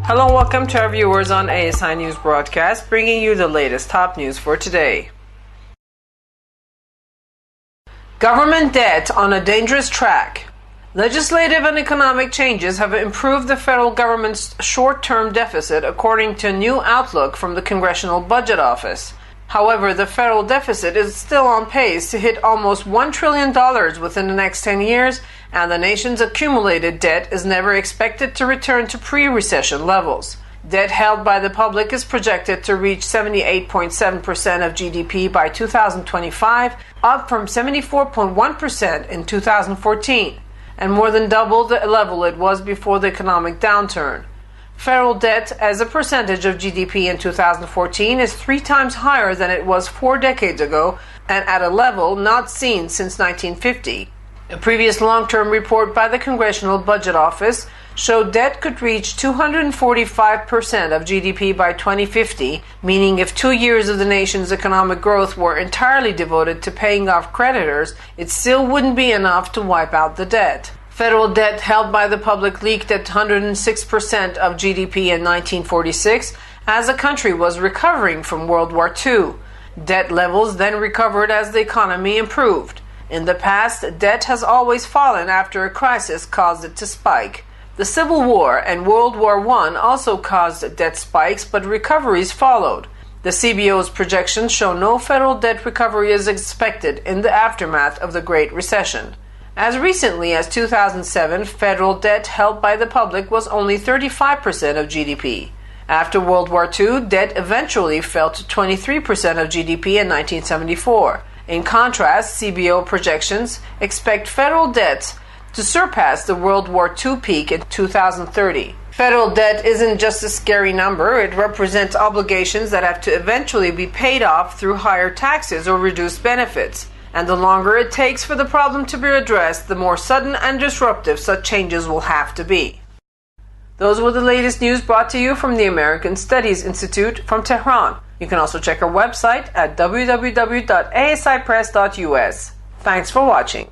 Hello and welcome to our viewers on ASI News Broadcast, bringing you the latest top news for today. Government debt on a dangerous track. Legislative and economic changes have improved the federal government's short-term deficit, according to a new outlook from the Congressional Budget Office. However, the federal deficit is still on pace to hit almost $1 trillion within the next 10 years, and the nation's accumulated debt is never expected to return to pre-recession levels. Debt held by the public is projected to reach 78.7% of GDP by 2025, up from 74.1% in 2014, and more than double the level it was before the economic downturn. Federal debt as a percentage of GDP in 2014 is 3 times higher than it was 4 decades ago, and at a level not seen since 1950. A previous long-term report by the Congressional Budget Office showed debt could reach 245% of GDP by 2050, meaning if 2 years of the nation's economic growth were entirely devoted to paying off creditors, it still wouldn't be enough to wipe out the debt. Federal debt held by the public leaked at 106% of GDP in 1946 as the country was recovering from World War II. Debt levels then recovered as the economy improved. In the past, debt has always fallen after a crisis caused it to spike. The Civil War and World War I also caused debt spikes, but recoveries followed. The CBO's projections show no federal debt recovery is expected in the aftermath of the Great Recession. As recently as 2007, federal debt held by the public was only 35% of GDP. After World War II, debt eventually fell to 23% of GDP in 1974. In contrast, CBO projections expect federal debts to surpass the World War II peak in 2030. Federal debt isn't just a scary number, it represents obligations that have to eventually be paid off through higher taxes or reduced benefits. And the longer it takes for the problem to be addressed, the more sudden and disruptive such changes will have to be. Those were the latest news brought to you from the American Studies Institute from Tehran. You can also check our website at www.asipress.us. Thanks for watching.